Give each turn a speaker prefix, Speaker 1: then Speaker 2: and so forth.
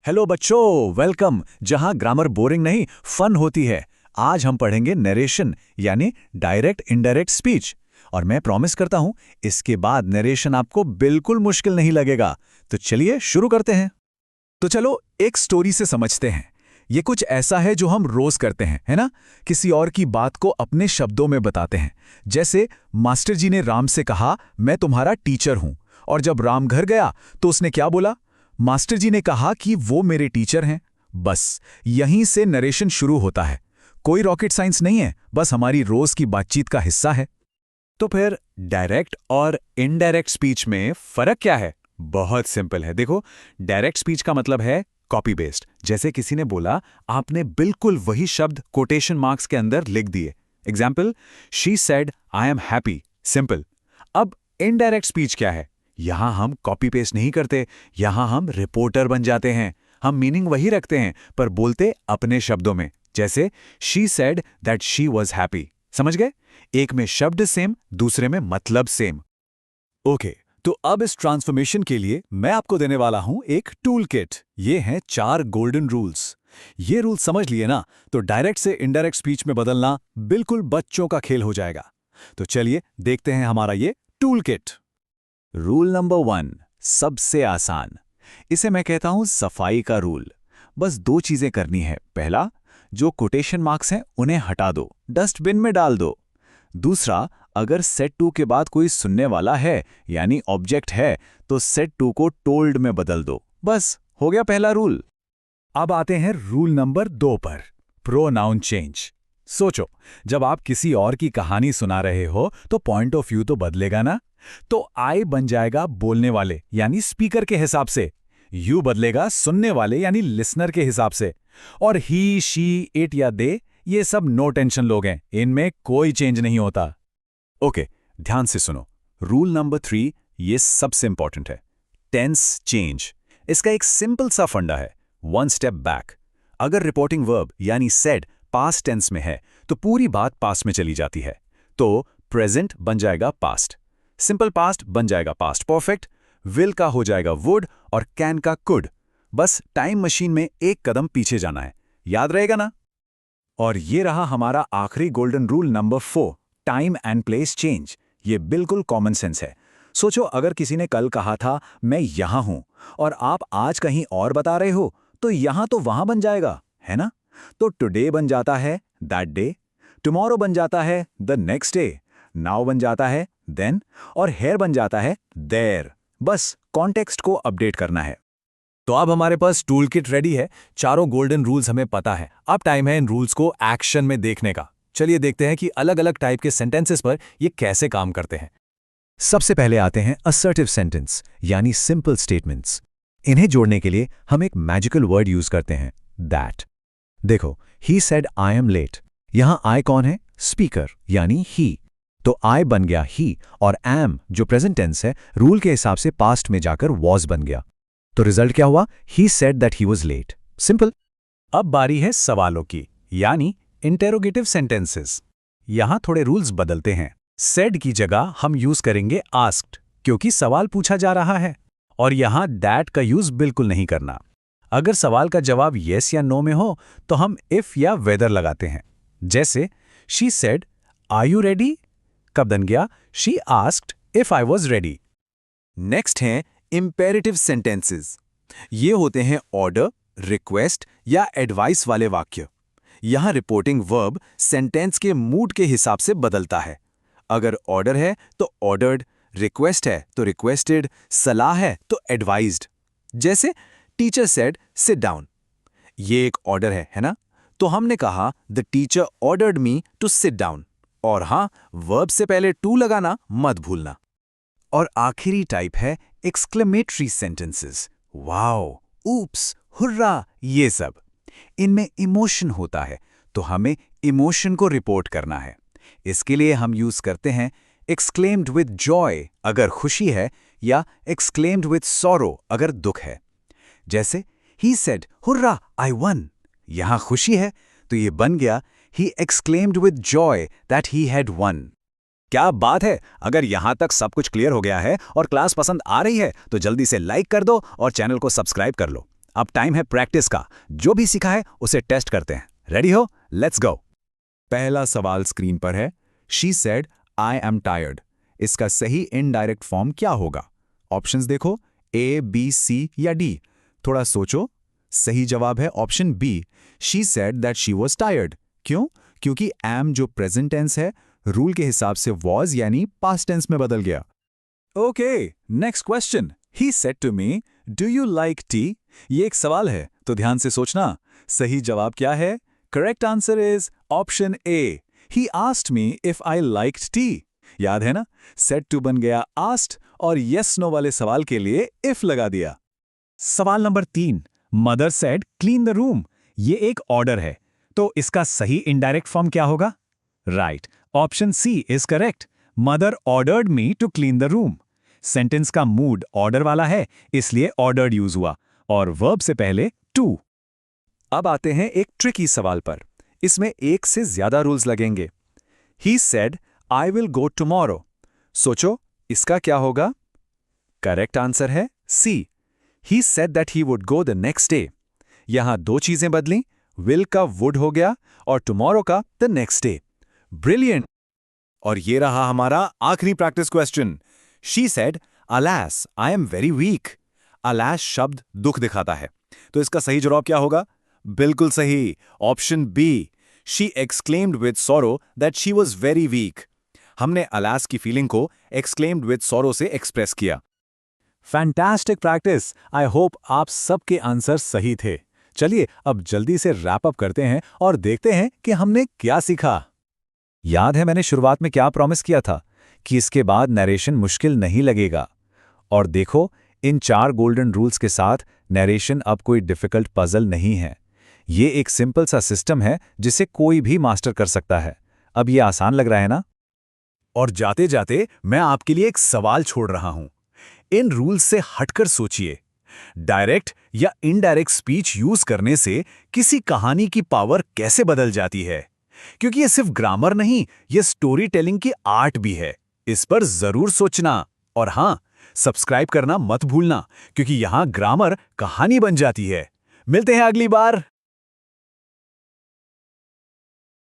Speaker 1: Hello बच्चों, welcome. जहां grammar boring नहीं फन होती है। आज हम पढ़ेंगे नरेशन यानी डायरेक्ट इनडायरेक्ट स्पीच। और मैं प्रॉमिस करता हूं इसके बाद नरेशन आपको बिल्कुल मुश्किल नहीं लगेगा। तो चलिए शुरू करते हैं। तो चलो एक स्टोरी से समझते हैं। ये कुछ ऐसा है जो हम रोज करते हैं, है ना? किसी और की बात को अपने शब्दों में बताते हैं। जैसे मास्टर जी ने राम से कहा, मैं तुम्हारा टीचर हूं। और जब राम घर गया तो उसने क्या बोला? मास्टर जी ने कहा कि वो मेरे टीचर हैं। बस यहीं से नरेशन शुरू होता है। कोई रॉकेट साइंस नहीं है, बस हमारी रोज की बातचीत का हिस्सा है। तो फिर डायरेक्ट और इनडायरेक्ट स्पीच में फर्क क्या है? बहुत सिंपल है। देखो, डायरेक्ट स्पीच का मतलब है कॉपी पेस्ट। जैसे किसी ने बोला, आपने बिल्कुल वही शब्द कोटेशन मार्क्स के अंदर लिख दिए। Example, she said I am happy. Simple. अब इनडायरेक्ट स्पीच क्या है? यहां हम कॉपी पेस्ट नहीं करते, यहां हम रिपोर्टर बन जाते हैं। हम मीनिंग वही रखते हैं पर बोलते अपने शब्दों में। जैसे she said that she was happy. समझ गए? एक में शब्द सेम, दूसरे में मतलब सेम। ओके, तो अब इस ट्रांसफॉर्मेशन के लिए मैं आपको देने वाला हूं एक टूल किट। ये हैं 4 गोल्डन रूल्स। ये रूल्स समझ लिए ना, तो डायरेक्ट से इनडायरेक्ट स्पीच में बदलना बिल्कुल बच्चों का खेल हो जाएगा। तो चलिए देखते हैं हमारा ये टूल किट। रूल नंबर 1, सबसे आसान। इसे मैं कहता हूं सफाई का रूल। बस 2 चीजें करनी है। पहला, जो कोटेशन मार्क्स हैं उन्हें हटा दो, डस्टबिन में डाल दो। दूसरा, अगर सेट टू के बाद कोई सुनने वाला है यानी ऑब्जेक्ट है तो सेट टू को टोल्ड में बदल दो। बस हो गया पहला रूल। अब आते हैं रूल नंबर 2 पर, प्रोनाउन चेंज। सोचो, जब आप किसी और की कहानी सुना रहे हो तो पॉइंट ऑफ व्यू तो बदलेगा ना। तो आई बन जाएगा बोलने वाले यानी स्पीकर के हिसाब से, यू बदलेगा सुनने वाले यानी लिसनर के हिसाब से, और ही, शी, इट या दे ये सब नो टेंशन लोग हैं, इनमें कोई चेंज नहीं होता। ओके, ध्यान से सुनो। रूल नंबर 3, ये सबसे इंपॉर्टेंट है, टेंस चेंज। इसका एक सिंपल सा फंडा है, 1 स्टेप बैक। अगर रिपोर्टिंग वर्ब यानी सेड पास्ट टेंस में है तो पूरी बात पास्ट में चली जाती है। तो प्रेजेंट बन जाएगा पास्ट, सिंपल पास्ट बन जाएगा पास्ट परफेक्ट, विल का हो जाएगा वुड और कैन का कुड। बस टाइम मशीन में एक कदम पीछे जाना है। याद रहेगा ना? और ये रहा हमारा आखिरी golden rule number 4, time and place change. ये बिल्कुल कॉमन सेंस है। सोचो, अगर किसी ने कल कहा था मैं यहां हूं और आप आज कहीं और बता रहे हो तो यहां तो वहां बन जाएगा, है ना? तो टुडे बन जाता है दैट डे, टुमारो बन जाता है द नेक्स्ट डे, नाउ बन जाता है देन, और हेयर बन जाता है देयर। बस कॉन्टेक्स्ट को अपडेट करना है। तो अब हमारे पास टूल किट रेडी है। 4 गोल्डन रूल्स हमें पता है। अब टाइम है इन रूल्स को एक्शन में देखने का। चलिए देखते हैं कि अलग अलग टाइप के सेंटेंसेस पर ये कैसे काम करते हैं। सबसे पहले आते हैं असर्टिव सेंटेंस यानी सिंपल स्टेटमेंट्स। इन्हें जोड़ने के लिए हम एक मैजिकल वर्ड यूज करते हैं, दैट। देखो, he said I am late. यहां आई कौन है? स्पीकर यानी ही। तो आई बन गया ही और एम जो प्रेजेंट टेंस है रूल के हिसाब से पास्ट में जाकर वॉज बन गया। तो रिजल्ट क्या हुआ? He said that he was late. Simple. अब बारी है सवालों की यानी इंटेरोगेटिव सेंटेंसेस। यहां थोड़े रूल्स बदलते हैं। सेड की जगह हम यूज करेंगे आस्क्ड क्योंकि सवाल पूछा जा रहा है, और यहां दैट का यूज बिल्कुल नहीं करना। अगर सवाल का जवाब येस या नो में हो तो हम इफ या वेदर लगाते हैं। जैसे she said are you ready, कब बन गया she asked if I was ready. Next हैं इंपेरेटिव सेंटेंसेस। ये होते हैं ऑर्डर, रिक्वेस्ट या एडवाइस वाले वाक्य। यहां रिपोर्टिंग वर्ब सेंटेंस के मूड के हिसाब से बदलता है। अगर ऑर्डर है तो ऑर्डर्ड, रिक्वेस्ट है तो रिक्वेस्टेड, सलाह है तो एडवाइज्ड। जैसे टीचर सेड सिट डाउन। ये एक ऑर्डर है ना? तो हमने कहा the teacher ordered me to sit down. और हां, वर्ब से पहले टू लगाना मत भूलना। और आखिरी टाइप है exclamatory sentences. Wow, oops, hurrah, ये सब। इनमें इमोशन होता है तो हमें इमोशन को रिपोर्ट करना है। इसके लिए हम यूज करते हैं एक्सक्लेम्ड विद जॉय अगर खुशी है, या एक्सक्लेम्ड विद सॉरो अगर दुख है। जैसे he said hurrah I one. यहां खुशी है तो ये बन गया he exclaimed with Joy that he had one. क्या बात है! अगर यहां तक सब कुछ क्लियर हो गया है और क्लास पसंद आ रही है तो जल्दी से लाइक कर दो और चैनल को सब्सक्राइब कर लो। अब टाइम है प्रैक्टिस का। जो भी सीखा है उसे टेस्ट करते हैं। रेडी हो? Let's go. पहला सवाल स्क्रीन पर है। She said I am tired. इसका सही इनडायरेक्ट फॉर्म क्या होगा? ऑप्शंस देखो, ए, बी, सी या डी। थोड़ा सोचो। सही जवाब है option B. She said that she was tired. क्यों? क्योंकि एम जो प्रेजेंट टेंस है, रूल के हिसाब से वॉज यानी पास्ट टेंस में बदल गया। Okay, next question. He said to me, do you like tea? ये एक सवाल है, तो ध्यान से सोचना। सही जवाब क्या है? Correct answer is option A. He asked me if I liked T. याद है ना? सेड टू बन गया आस्क्ड और यस नो वाले सवाल के लिए इफ लगा दिया। सवाल number 3, mother said clean the room. ये एक ऑर्डर है, तो इसका सही इनडायरेक्ट फॉर्म क्या होगा? Right, option C is correct. Mother ordered me to clean the room. Sentence का मूड ऑर्डर वाला है, इसलिए ऑर्डर्ड यूज हुआ और वर्ब से पहले टू। अब आते हैं एक ट्रिकी सवाल पर। इसमें एक से ज्यादा रूल्स लगेंगे। He said I will go tomorrow. सोचो, इसका क्या होगा? करेक्ट आंसर है C. He said that he would go the next day. यहां दो चीजें बदली, विल का वुड हो गया और टुमारो का द नेक्स्ट डे। ब्रिलियंट। और ये रहा हमारा आखिरी practice question. She said alas I am very weak. Alas शब्द दुख दिखाता है, तो इसका सही जवाब क्या होगा? बिल्कुल सही, option B. She exclaimed with sorrow that she was very weak. हमने अलास की फीलिंग को एक्सक्लेम्ड विद सॉरो से एक्सप्रेस किया। Fantastic practice. आई होप आप सबके आंसर सही थे। चलिए अब जल्दी से रैप अप करते हैं और देखते हैं कि हमने क्या सीखा। याद है मैंने शुरुआत में क्या प्रॉमिस किया था कि इसके बाद नरेशन मुश्किल नहीं लगेगा। और देखो, इन 4 गोल्डन रूल्स के साथ नरेशन अब कोई डिफिकल्ट पजल नहीं है। ये एक सिंपल सा सिस्टम है जिसे कोई भी मास्टर कर सकता है। अब ये आसान लग रहा है ना? और जाते जाते मैं आपके लिए एक सवाल छोड़ रहा हूं। इन रूल्स से हटकर सोचिए, डायरेक्ट या इनडायरेक्ट स्पीच यूज करने से किसी कहानी की पावर कैसे बदल जाती है? क्योंकि ये सिर्फ ग्रामर नहीं, ये स्टोरी टेलिंग की आर्ट भी है। इस पर जरूर सोचना। और हां, सब्सक्राइब करना मत भूलना, क्योंकि यहां ग्रामर कहानी बन जाती है। मिलते हैं अगली बार।